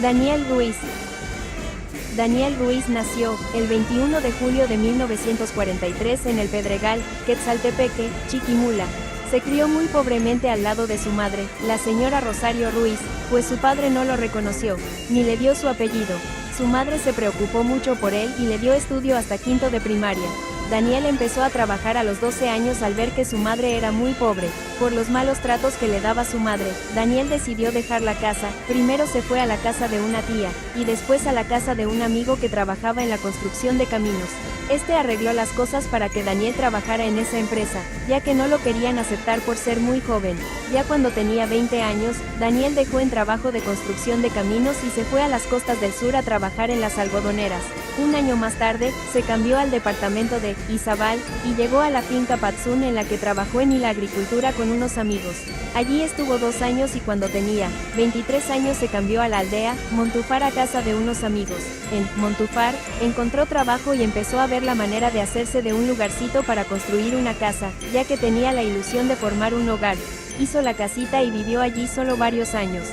Daniel Ruiz. Daniel Ruiz nació el 21 de julio de 1943 en El Pedregal, Quetzaltepeque, Chiquimula. Se crió muy pobremente al lado de su madre, la señora Rosario Ruiz, pues su padre no lo reconoció, ni le dio su apellido. Su madre se preocupó mucho por él y le dio estudio hasta quinto de primaria. Daniel empezó a trabajar a los 12 años al ver que su madre era muy pobre. Por los malos tratos que le daba su madre, Daniel decidió dejar la casa. Primero se fue a la casa de una tía, y después a la casa de un amigo que trabajaba en la construcción de caminos. Este arregló las cosas para que Daniel trabajara en esa empresa, ya que no lo querían aceptar por ser muy joven. Ya cuando tenía 20 años, Daniel dejó el trabajo de construcción de caminos y se fue a las costas del sur a trabajar en las algodoneras. Un año más tarde, se cambió al departamento de Izabal, y llegó a la finca Patzún en la que trabajó en la agricultura con unos amigos. Allí estuvo 2 años y cuando tenía 23 años se cambió a la aldea Montufar a casa de unos amigos. En Montufar, encontró trabajo y empezó a ver la manera de hacerse de un lugarcito para construir una casa, ya que tenía la ilusión de formar un hogar. Hizo la casita y vivió allí solo varios años.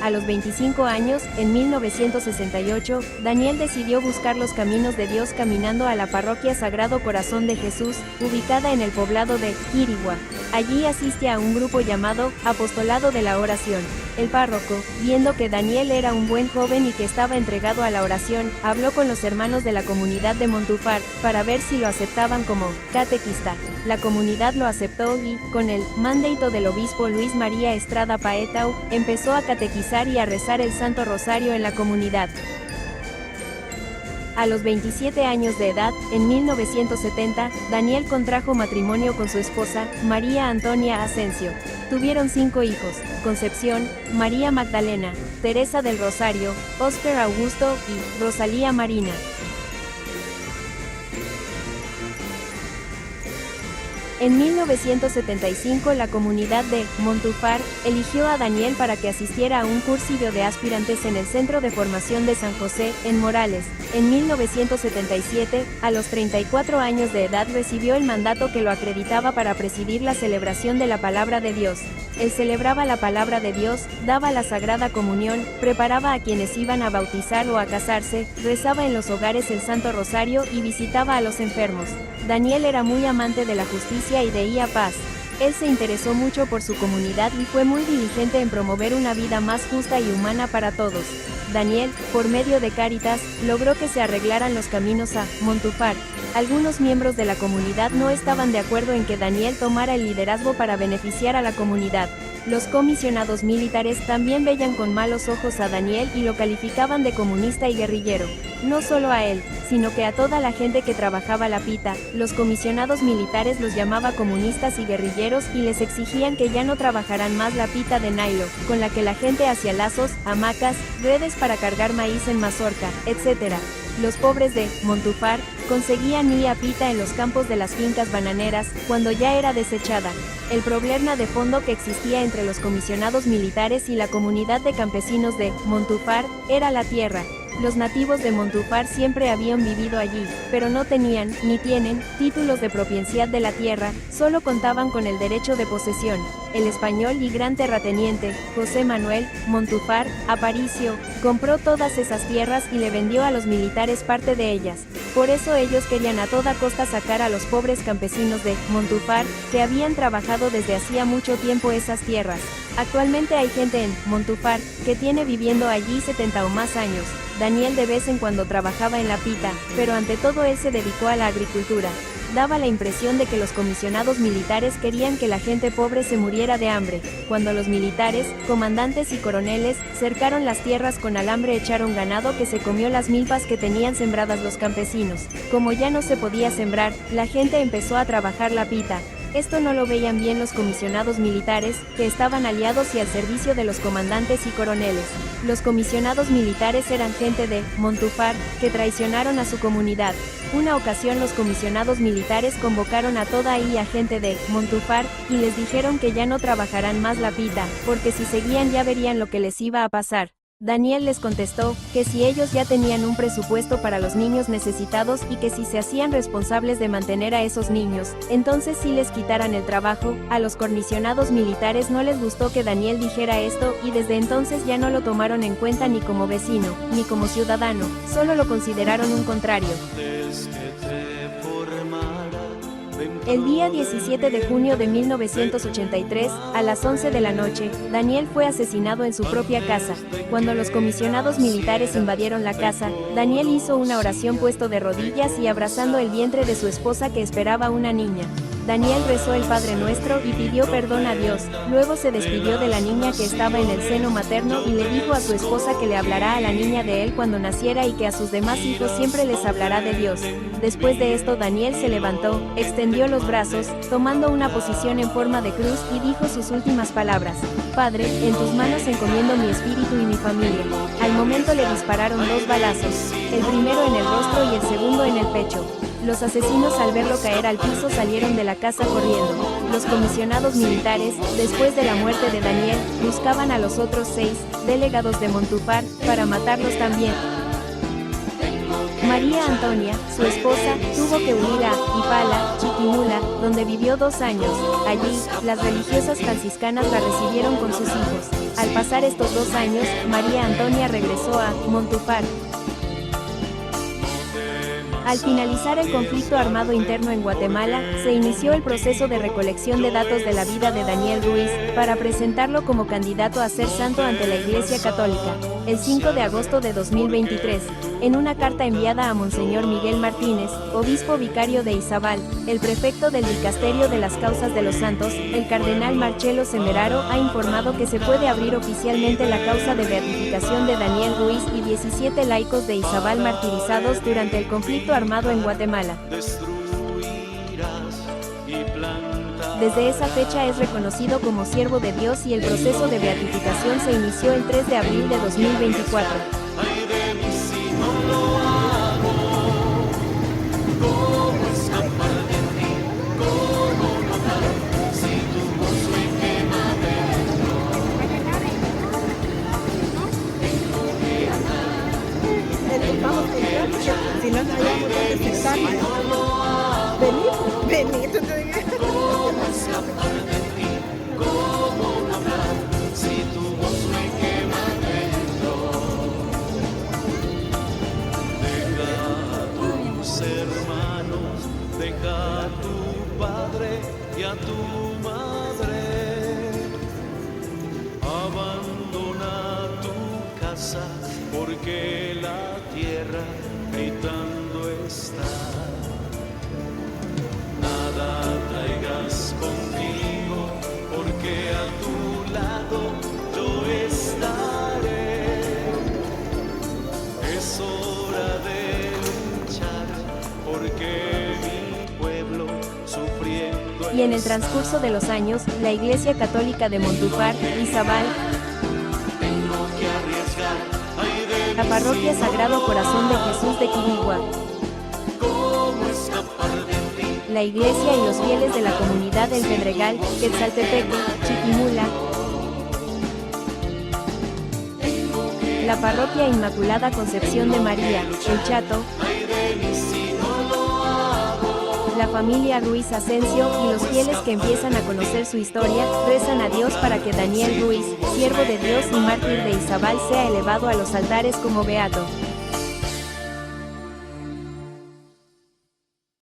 A los 25 años, en 1968, Daniel decidió buscar los caminos de Dios caminando a la parroquia Sagrado Corazón de Jesús, ubicada en el poblado de Quirigua. Allí asiste a un grupo llamado Apostolado de la Oración. El párroco, viendo que Daniel era un buen joven y que estaba entregado a la oración, habló con los hermanos de la comunidad de Montufar, para ver si lo aceptaban como catequista. La comunidad lo aceptó y, con el mandato del obispo Luis María Estrada Paetau, empezó a catequizar y a rezar el Santo Rosario en la comunidad. A los 27 años de edad, en 1970, Daniel contrajo matrimonio con su esposa, María Antonia Asensio. Tuvieron 5 hijos: Concepción, María Magdalena, Teresa del Rosario, Óscar Augusto y Rosalía Marina. En 1975 la comunidad de Montufar eligió a Daniel para que asistiera a un cursillo de aspirantes en el Centro de Formación de San José, en Morales. En 1977, a los 34 años de edad recibió el mandato que lo acreditaba para presidir la celebración de la Palabra de Dios. Él celebraba la Palabra de Dios, daba la Sagrada Comunión, preparaba a quienes iban a bautizar o a casarse, rezaba en los hogares el Santo Rosario y visitaba a los enfermos. Daniel era muy amante de la justicia y de la paz. Él se interesó mucho por su comunidad y fue muy diligente en promover una vida más justa y humana para todos. Daniel, por medio de Cáritas, logró que se arreglaran los caminos a Montufar. Algunos miembros de la comunidad no estaban de acuerdo en que Daniel tomara el liderazgo para beneficiar a la comunidad. Los comisionados militares también veían con malos ojos a Daniel y lo calificaban de comunista y guerrillero. No solo a él, sino que a toda la gente que trabajaba la pita. Los comisionados militares los llamaba comunistas y guerrilleros y les exigían que ya no trabajaran más la pita de nylon, con la que la gente hacía lazos, hamacas, redes para cargar maíz en mazorca, etc. Los pobres de Montufar conseguían pita en los campos de las fincas bananeras, cuando ya era desechada. El problema de fondo que existía entre los comisionados militares y la comunidad de campesinos de Montufar era la tierra. Los nativos de Montufar siempre habían vivido allí, pero no tenían, ni tienen, títulos de propiedad de la tierra, solo contaban con el derecho de posesión. El español y gran terrateniente, José Manuel Montufar Aparicio, compró todas esas tierras y le vendió a los militares parte de ellas. Por eso ellos querían a toda costa sacar a los pobres campesinos de Montufar, que habían trabajado desde hacía mucho tiempo esas tierras. Actualmente hay gente en Montufar que tiene viviendo allí 70 o más años. Daniel de vez en cuando trabajaba en la pita, pero ante todo él se dedicó a la agricultura. Daba la impresión de que los comisionados militares querían que la gente pobre se muriera de hambre. Cuando los militares, comandantes y coroneles, cercaron las tierras con alambre, echaron ganado que se comió las milpas que tenían sembradas los campesinos. Como ya no se podía sembrar, la gente empezó a trabajar la pita. Esto no lo veían bien los comisionados militares, que estaban aliados y al servicio de los comandantes y coroneles. Los comisionados militares eran gente de Montufar, que traicionaron a su comunidad. Una ocasión los comisionados militares convocaron a toda la gente de Montufar, y les dijeron que ya no trabajarán más la pita, porque si seguían ya verían lo que les iba a pasar. Daniel les contestó, que si ellos ya tenían un presupuesto para los niños necesitados y que si se hacían responsables de mantener a esos niños, entonces sí les quitaran el trabajo. A los comisionados militares no les gustó que Daniel dijera esto, y desde entonces ya no lo tomaron en cuenta ni como vecino, ni como ciudadano, solo lo consideraron un contrario. El día 17 de junio de 1983, a las 11 de la noche, Daniel fue asesinado en su propia casa. Cuando los comisionados militares invadieron la casa, Daniel hizo una oración puesto de rodillas y abrazando el vientre de su esposa que esperaba una niña. Daniel rezó el Padre Nuestro y pidió perdón a Dios, luego se despidió de la niña que estaba en el seno materno y le dijo a su esposa que le hablará a la niña de él cuando naciera y que a sus demás hijos siempre les hablará de Dios. Después de esto Daniel se levantó, extendió los brazos, tomando una posición en forma de cruz y dijo sus últimas palabras: Padre, en tus manos encomiendo mi espíritu y mi familia. Al momento le dispararon 2 balazos, el primero en el rostro y el segundo en el pecho. Los asesinos al verlo caer al piso salieron de la casa corriendo. Los comisionados militares, después de la muerte de Daniel, buscaban a los otros 6 delegados de Montúfar para matarlos también. María Antonia, su esposa, tuvo que huir a Ipala, Chiquimula, donde vivió 2 años. Allí, las religiosas franciscanas la recibieron con sus hijos. Al pasar estos 2 años, María Antonia regresó a Montúfar. Al finalizar el conflicto armado interno en Guatemala, se inició el proceso de recolección de datos de la vida de Daniel Ruiz, para presentarlo como candidato a ser santo ante la Iglesia Católica. El 5 de agosto de 2023, en una carta enviada a Monseñor Miguel Martínez, obispo vicario de Izabal, el prefecto del Dicasterio de las Causas de los Santos, el cardenal Marcelo Semeraro ha informado que se puede abrir oficialmente la causa de beatificación de Daniel Ruiz y 17 laicos de Izabal martirizados durante el conflicto armado en Guatemala. Desde esa fecha es reconocido como siervo de Dios y el proceso de beatificación se inició el 3 de abril de 2024. Si no sabíamos dónde estar, vení, tú te digas. ¿Cómo escapar de ti? ¿Cómo no hablar si tu voz me quema dentro? Deja a tus hermanos, deja a tu padre y a tu madre. Abandona tu casa porque la tierra gritando está. Nada traigas contigo, porque a tu lado yo estaré. Es hora de luchar, porque mi pueblo sufriendo. Y en el transcurso de los años, la Iglesia Católica de Montúfar, Izabal, la Parroquia Sagrado Corazón de Jesús de Quirigua, la Iglesia y los fieles de la comunidad del Pedregal, Quetzaltepeque, Chiquimula, la Parroquia Inmaculada Concepción de María, El Chato, la familia Ruiz Asensio y los fieles que empiezan a conocer su historia, rezan a Dios para que Daniel Ruiz, siervo de Dios y mártir de Izabal, sea elevado a los altares como beato.